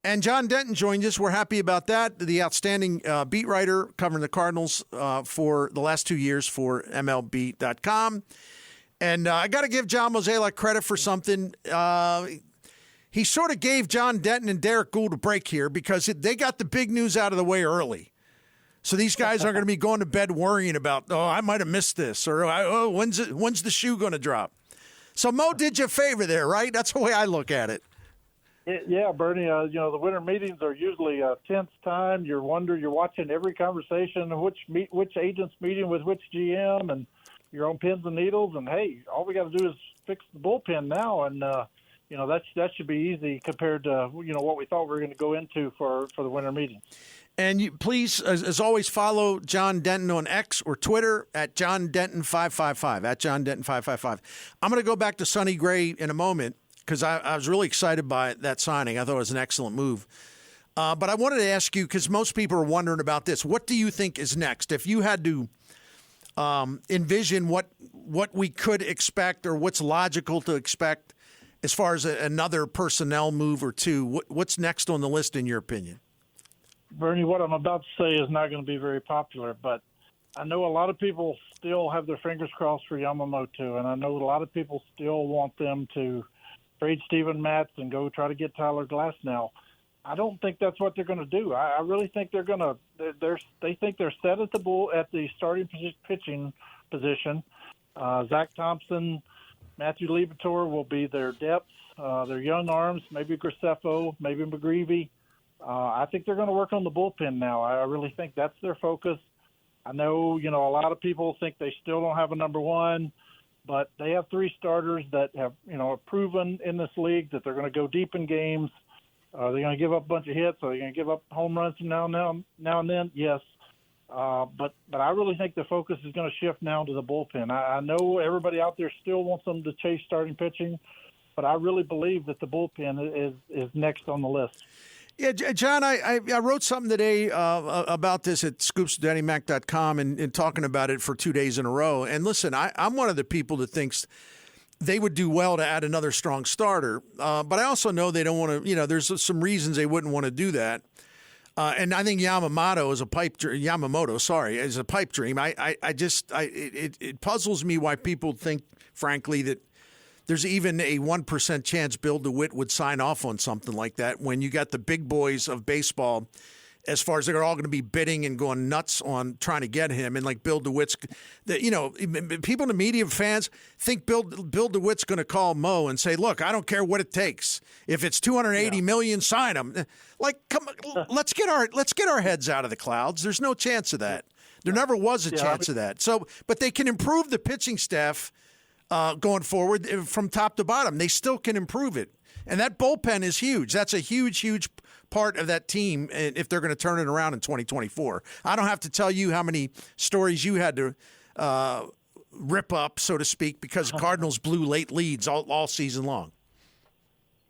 And John Denton joined us. We're happy about that. The outstanding beat writer covering the Cardinals for the last 2 years for MLB.com. And I got to give John Mozeliak credit for something. He sort of gave John Denton and Derek Gould a break here because they got the big news out of the way early. So these guys aren't going to be going to bed worrying about, I might have missed this, or when's the shoe going to drop? So Mo did you a favor there, right? That's the way I look at it. Yeah, Bernie. The winter meetings are usually a tense time. You're watching every conversation, which agent's meeting with which GM, and you're on pins and needles. And hey, all we got to do is fix the bullpen now, and that should be easy compared to what we thought we were going to go into for the winter meetings. And you please, as always, follow John Denton on X or Twitter at John Denton 555 at John Denton 555. I'm going to go back to Sonny Gray in a moment, because I was really excited by that signing. I thought it was an excellent move. But I wanted to ask you, because most people are wondering about this, what do you think is next? If you had to envision what we could expect or what's logical to expect as far as another personnel move or two, what's next on the list in your opinion? Bernie, what I'm about to say is not going to be very popular, but I know a lot of people still have their fingers crossed for Yamamoto, and I know a lot of people still want them to trade Steven Matz and go try to get Tyler Glasnow. I don't think that's what they're going to do. I really think they're going to. They think they're set at the starting pitching position. Zach Thompson, Matthew Liberatore will be their depth, their young arms. Maybe Graceffo, maybe McGreevy. I think they're going to work on the bullpen now. I really think that's their focus. I know, a lot of people think they still don't have a number one, but they have three starters that have, proven in this league that they're going to go deep in games. Are they going to give up a bunch of hits? Are they going to give up home runs now and then? Yes. But I really think the focus is going to shift now to the bullpen. I know everybody out there still wants them to chase starting pitching, but I really believe that the bullpen is next on the list. Yeah, John, I wrote something today about this at scoopsdannymac.com and talking about it for 2 days in a row. And listen, I'm one of the people that thinks they would do well to add another strong starter. But I also know they don't want to, there's some reasons they wouldn't want to do that. And I think Yamamoto is a pipe dream. It puzzles me why people think, frankly, that there's even a 1% chance Bill DeWitt would sign off on something like that when you got the big boys of baseball, as far as they're all going to be bidding and going nuts on trying to get him. And like Bill DeWitt's, people in the media, fans think Bill DeWitt's going to call Mo and say, look, I don't care what it takes. If it's $280 million, sign him. Like, come on, let's get our heads out of the clouds. There's no chance of that. There never was a chance of that. So, but they can improve the pitching staff going forward from top to bottom. They still can improve it. And that bullpen is huge. That's a huge, huge part of that team if they're going to turn it around in 2024. I don't have to tell you how many stories you had to rip up, so to speak, because Cardinals blew late leads all season long.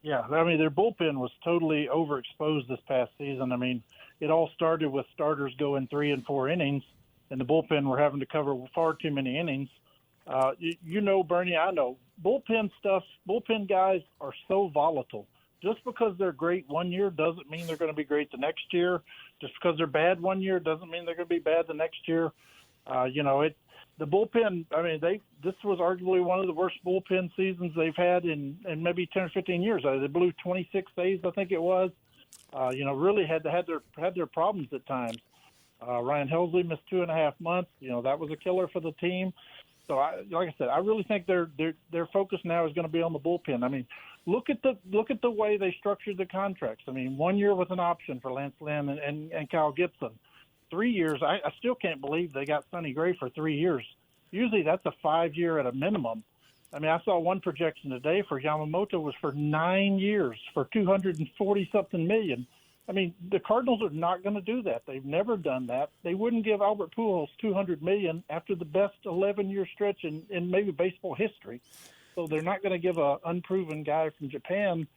Yeah, I mean, their bullpen was totally overexposed this past season. I mean, it all started with starters going 3 and 4 innings, and the bullpen were having to cover far too many innings. Bernie, I know bullpen guys are so volatile. Just because they're great one year doesn't mean they're going to be great the next year. Just because they're bad one year doesn't mean they're going to be bad the next year. The bullpen, I mean, this was arguably one of the worst bullpen seasons they've had in maybe 10 or 15 years. They blew 26 saves, I think it was. Really had their problems at times. Ryan Helsley missed 2.5 months. That was a killer for the team. So, like I said, I really think their focus now is going to be on the bullpen. I mean, look at the way they structured the contracts. I mean, 1 year with an option for Lance Lynn and Kyle Gibson. 3 years. I still can't believe they got Sonny Gray for 3 years. Usually that's a 5-year at a minimum. I mean, I saw one projection today for Yamamoto was for 9 years for $240-something million. I mean, the Cardinals are not going to do that. They've never done that. They wouldn't give Albert Pujols $200 million after the best 11-year stretch in maybe baseball history. So they're not going to give an unproven guy from Japan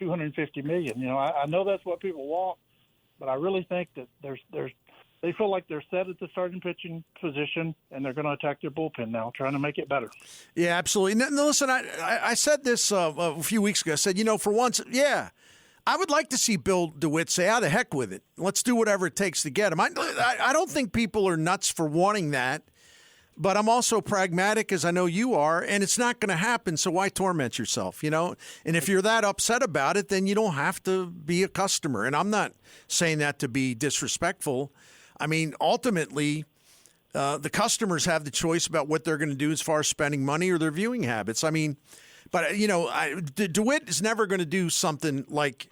$250 million. I know that's what people want, but I really think that they feel like they're set at the starting pitching position, and they're going to attack their bullpen now, trying to make it better. Yeah, absolutely. No, listen, I said this a few weeks ago. I said, for once, I would like to see Bill DeWitt say, "Ah, the heck with it. Let's do whatever it takes to get him." I don't think people are nuts for wanting that, but I'm also pragmatic, as I know you are, and it's not going to happen. So why torment yourself, you know? And if you're that upset about it, then you don't have to be a customer. And I'm not saying that to be disrespectful. I mean, ultimately, the customers have the choice about what they're going to do as far as spending money or their viewing habits. I mean, but, you know, DeWitt is never going to do something like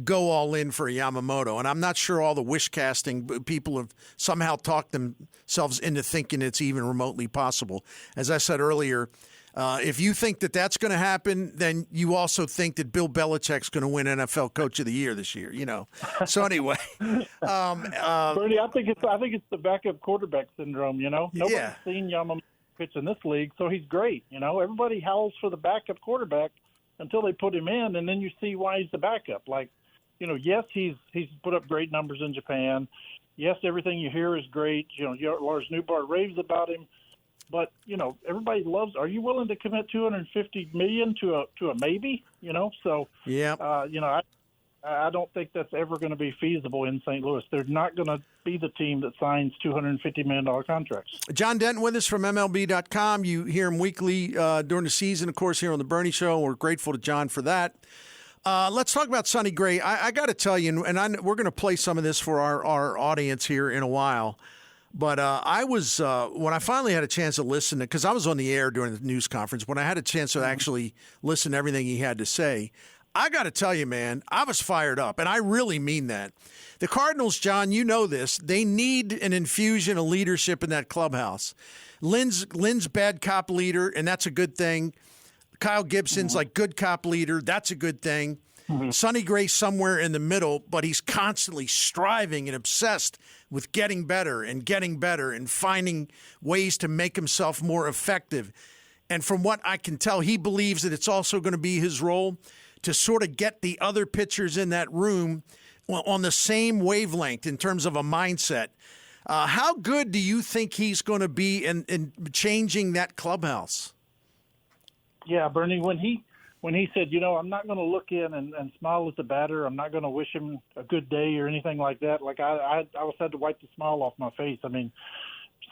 go all in for a Yamamoto. And I'm not sure all the wish casting people have somehow talked themselves into thinking it's even remotely possible. As I said earlier, if you think that that's going to happen, then you also think that Bill Belichick's going to win NFL Coach of the Year this year, you know. So anyway. Bernie, I think it's the backup quarterback syndrome, you know. Nobody's seen Yamamoto pitch in this league, so he's great, you know. Everybody howls for the backup quarterback until they put him in, and then you see why he's the backup. Like, you know, yes, he's put up great numbers in Japan. Yes, everything you hear is great. You know, Lars Newbar raves about him. But, you know, everybody loves – are you willing to commit $250 million to a maybe? You know, so, you know, I don't think that's ever going to be feasible in St. Louis. They're not going to be the team that signs $250 million contracts. John Denton with us from MLB.com. You hear him weekly during the season, of course, here on The Bernie Show. We're grateful to John for that. Let's talk about Sonny Gray. I got to tell you, and we're going to play some of this for our audience here in a while, but I was, when I finally had a chance to listen, because I was on the air during the news conference, when I had a chance to actually listen to everything he had to say, I got to tell you, man, I was fired up, and I really mean that. The Cardinals, John, you know this, they need an infusion of leadership in that clubhouse. Lynn's bad cop leader, and that's a good thing. Kyle Gibson's like good cop leader. That's a good thing. Sonny Gray somewhere in the middle, but he's constantly striving and obsessed with getting better and finding ways to make himself more effective. And from what I can tell, he believes that it's also going to be his role to sort of get the other pitchers in that room on the same wavelength in terms of a mindset. How good do you think he's going to be in changing that clubhouse? Yeah, Bernie, when he said, you know, I'm not going to look in and smile at the batter, I'm not going to wish him a good day or anything like that, like I had to wipe the smile off my face. I mean,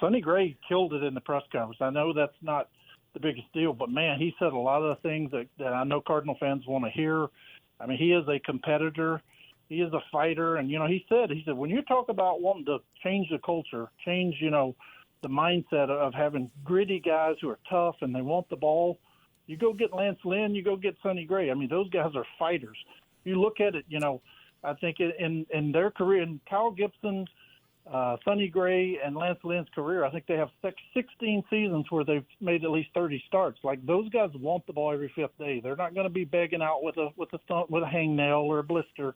Sonny Gray killed it in the press conference. I know that's not the biggest deal, but, man, he said a lot of the things that I know Cardinal fans want to hear. I mean, he is a competitor. He is a fighter. And, you know, he said, when you talk about wanting to change the culture, change, you know, the mindset of having gritty guys who are tough and they want the ball, you go get Lance Lynn, you go get Sonny Gray. I mean, those guys are fighters. You look at it, you know, I think in their career, in Kyle Gibson, Sonny Gray, and Lance Lynn's career, I think they have 16 seasons where they've made at least 30 starts. Like, those guys want the ball every fifth day. They're not going to be begging out with a hangnail or a blister.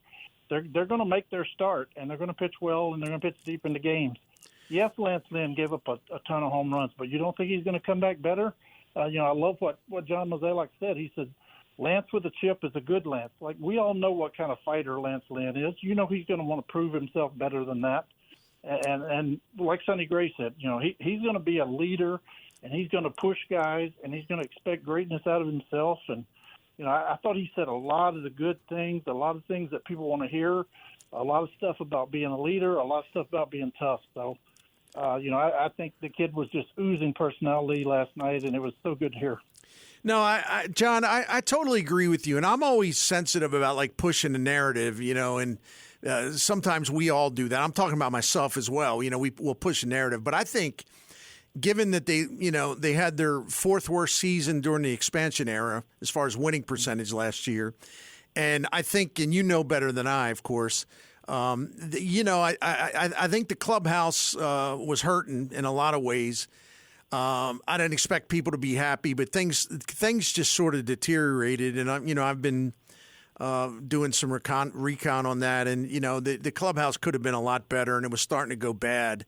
They're going to make their start, and they're going to pitch well, and they're going to pitch deep into games. Yes, Lance Lynn gave up a ton of home runs, but you don't think he's going to come back better? You know, I love what John Mozeliak said. He said, Lance with a chip is a good Lance. Like, we all know what kind of fighter Lance Lynn is. You know he's going to want to prove himself better than that. And like Sonny Gray said, you know, he's going to be a leader, and he's going to push guys, and he's going to expect greatness out of himself. And, you know, I thought he said a lot of the good things, a lot of things that people want to hear, a lot of stuff about being a leader, a lot of stuff about being tough. So, you know, I think the kid was just oozing personality last night, and it was so good to hear. No, John, I totally agree with you, and I'm always sensitive about, like, pushing the narrative, you know, and sometimes we all do that. I'm talking about myself as well. You know, we'll push a narrative, but I think given that they had their fourth worst season during the expansion era as far as winning percentage last year, and I think, and you know better than I, of course, you know, I think the clubhouse was hurting in a lot of ways. I didn't expect people to be happy, but things just sort of deteriorated, and I've been doing some recon on that, and you know the clubhouse could have been a lot better, and it was starting to go bad.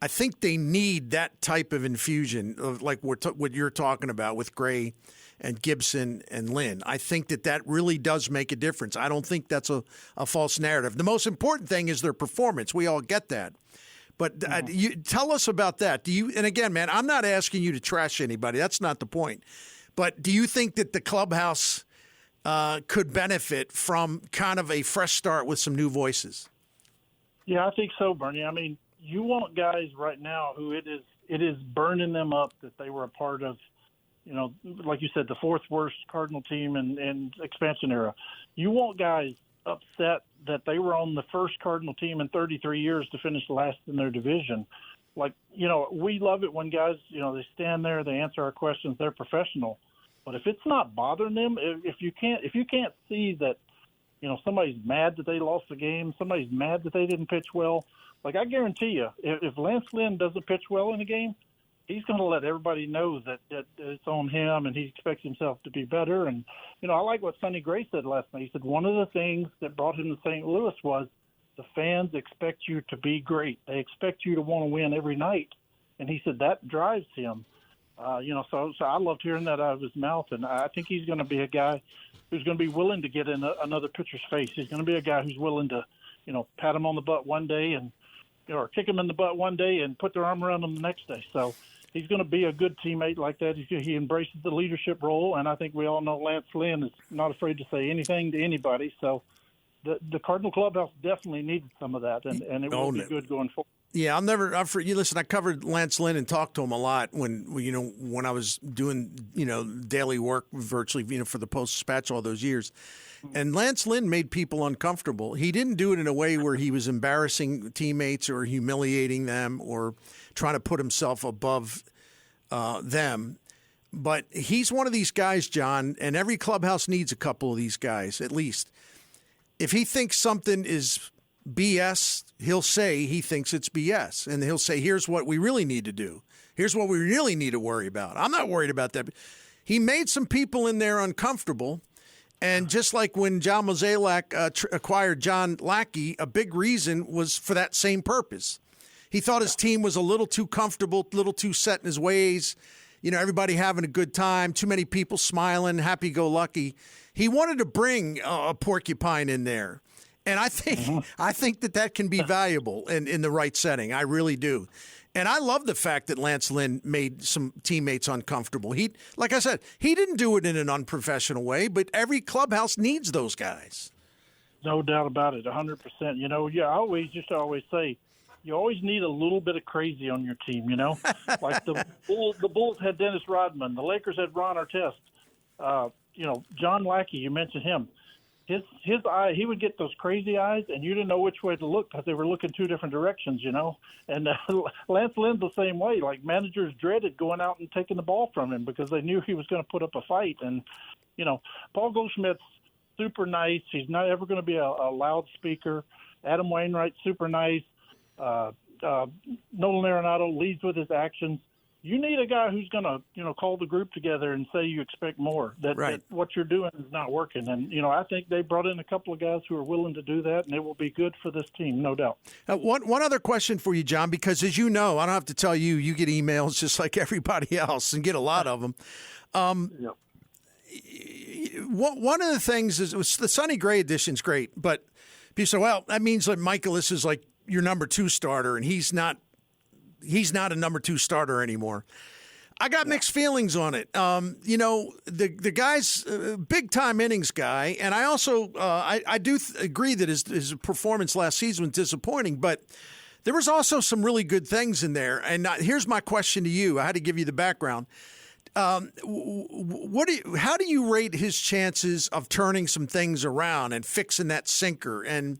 I think they need that type of infusion of like what you're talking about with Gray and Gibson and Lynn. I think that really does make a difference. I don't think that's a false narrative. The most important thing is their performance. We all get that. But you tell us about that. And again, man, I'm not asking you to trash anybody. That's not the point. But do you think that the clubhouse could benefit from kind of a fresh start with some new voices? Yeah, I think so, Bernie. I mean, you want guys right now who it is burning them up that they were a part of, like you said, the fourth worst Cardinal team in expansion era. You want guys upset that they were on the first Cardinal team in 33 years to finish last in their division. Like, we love it when guys, they stand there, they answer our questions, they're professional. But if it's not bothering them, if you can't see that, somebody's mad that they lost the game, somebody's mad that they didn't pitch well, like I guarantee you, if Lance Lynn doesn't pitch well in a game, he's going to let everybody know that it's on him and he expects himself to be better. And, I like what Sonny Gray said last night. He said one of the things that brought him to St. Louis was the fans expect you to be great. They expect you to want to win every night. And he said that drives him. So I loved hearing that out of his mouth. And I think he's going to be a guy who's going to be willing to get in another pitcher's face. He's going to be a guy who's willing to, pat him on the butt one day and, or kick him in the butt one day and put their arm around him the next day. So he's going to be a good teammate like that. He embraces the leadership role, and I think we all know Lance Lynn is not afraid to say anything to anybody. So the Cardinal clubhouse definitely needed some of that, and it will be good going forward. Yeah, listen, I covered Lance Lynn and talked to him a lot when I was doing, daily work virtually, for the Post-Dispatch all those years. And Lance Lynn made people uncomfortable. He didn't do it in a way where he was embarrassing teammates or humiliating them or trying to put himself above them. But he's one of these guys, John, and every clubhouse needs a couple of these guys, at least. If he thinks something is BS, he'll say he thinks it's BS. And he'll say, here's what we really need to do. Here's what we really need to worry about. I'm not worried about that. He made some people in there uncomfortable. And just like when John Mozeliak acquired John Lackey, a big reason was for that same purpose. He thought his team was a little too comfortable, a little too set in his ways. Everybody having a good time, too many people smiling, happy-go-lucky. He wanted to bring a porcupine in there. And I think that can be valuable in the right setting. I really do. And I love the fact that Lance Lynn made some teammates uncomfortable. Like I said, he didn't do it in an unprofessional way, but every clubhouse needs those guys. No doubt about it, 100%. I always say, you always need a little bit of crazy on your team, Like the Bulls had Dennis Rodman. The Lakers had Ron Artest. John Lackey, you mentioned him. His eye, he would get those crazy eyes, and you didn't know which way to look because they were looking two different directions, And Lance Lynn's the same way. Like, managers dreaded going out and taking the ball from him because they knew he was going to put up a fight. And, Paul Goldschmidt's super nice. He's not ever going to be a loudspeaker. Adam Wainwright's super nice. Nolan Arenado leads with his actions. You need a guy who's going to, call the group together and say you expect more, that what you're doing is not working. And, I think they brought in a couple of guys who are willing to do that, and it will be good for this team, no doubt. One other question for you, John, because as you know, I don't have to tell you, you get emails just like everybody else and get a lot of them. Yep. One of the things is the Sonny Gray edition's great, but people say, well, that means that Michaelis is like your number 2 starter, and he's not a number 2 starter anymore. I got mixed feelings on it. The guy's a big-time innings guy, and I also I do agree that his performance last season was disappointing, but there was also some really good things in there. And here's my question to you. I had to give you the background. How do you rate his chances of turning some things around and fixing that sinker and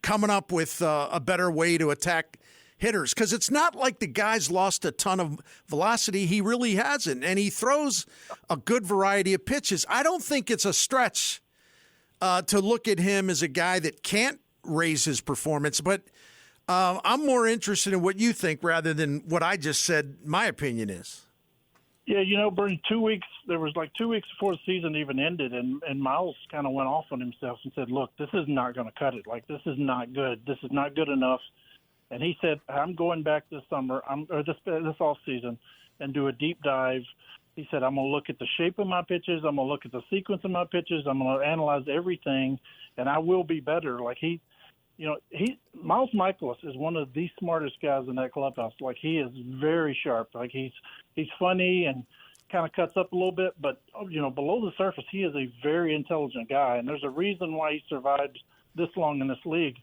coming up with a better way to attack hitters? Because it's not like the guy's lost a ton of velocity. He really hasn't, and he throws a good variety of pitches. I don't think it's a stretch to look at him as a guy that can't raise his performance, but I'm more interested in what you think rather than what I just said my opinion is. Yeah, Bernie, 2 weeks, there was like 2 weeks before the season even ended, and Miles kind of went off on himself and said, look, this is not going to cut it. Like, this is not good. This is not good enough. And he said, I'm going back this summer, this off season, and do a deep dive. He said, I'm going to look at the shape of my pitches. I'm going to look at the sequence of my pitches. I'm going to analyze everything, and I will be better. Like Miles Michaelis is one of the smartest guys in that clubhouse. Like, he is very sharp. Like, he's funny, and kind of cuts up a little bit, but below the surface, he is a very intelligent guy, and there's a reason why he survived this long in this league.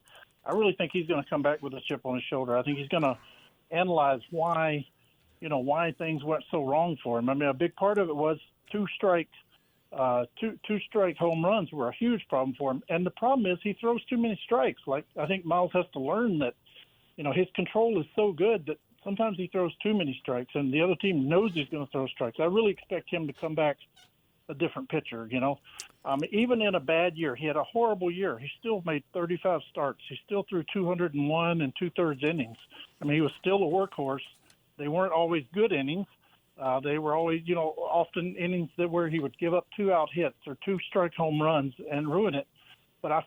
I really think he's going to come back with a chip on his shoulder. I think he's going to analyze why things went so wrong for him. I mean, a big part of it was two-strike home runs were a huge problem for him, and the problem is he throws too many strikes. Like, I think Miles has to learn that, his control is so good that sometimes he throws too many strikes, and the other team knows he's going to throw strikes. I really expect him to come back a different pitcher, Even in a bad year, he had a horrible year. He still made 35 starts. He still threw 201 and two-thirds innings. I mean, he was still a workhorse. They weren't always good innings. They were always, often innings where he would give up 2-out hits or 2-strike home runs and ruin it. But I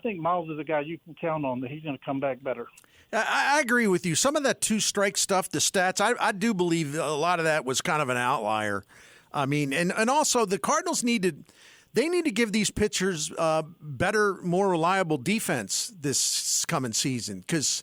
think Miles is a guy you can count on that he's going to come back better. I agree with you. Some of that 2-strike stuff, the stats, I do believe a lot of that was kind of an outlier. I mean, and also the Cardinals need to give these pitchers better, more reliable defense this coming season because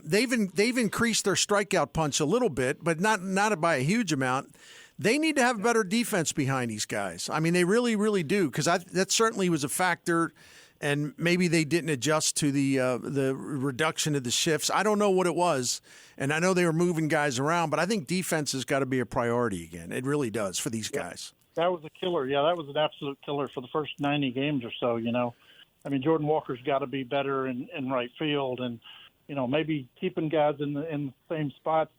they've increased their strikeout punch a little bit, but not by a huge amount. They need to have better defense behind these guys. I mean, they really, really do because that certainly was a factor, and maybe they didn't adjust to the reduction of the shifts. I don't know what it was, and I know they were moving guys around, but I think defense has got to be a priority again. It really does for these guys. That was a killer. Yeah, that was an absolute killer for the first 90 games or so, I mean, Jordan Walker's got to be better in right field, and, maybe keeping guys in the same spots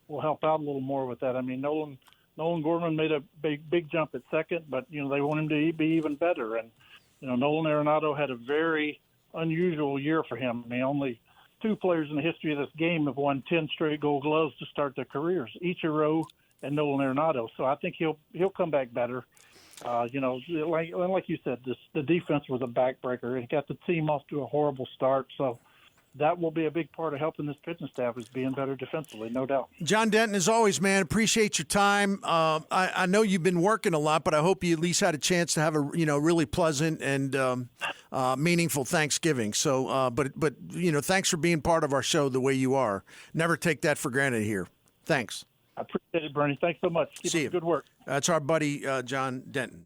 will help out a little more with that. I mean, Nolan Gorman made a big jump at second, but, they want him to be even better. And, Nolan Arenado had a very unusual year for him. I mean, only 2 players in the history of this game have won 10 straight Gold Gloves to start their careers, Ichiro and Nolan Arenado. So I think he'll come back better. Like you said, the defense was a backbreaker. It got the team off to a horrible start. So that will be a big part of helping this pitching staff is being better defensively, no doubt. John Denton, as always, man, appreciate your time. I know you've been working a lot, but I hope you at least had a chance to have a really pleasant and meaningful Thanksgiving. So, but thanks for being part of our show the way you are. Never take that for granted here. Thanks. I appreciate it, Bernie. Thanks so much. Keep up the good work. That's our buddy John Denton.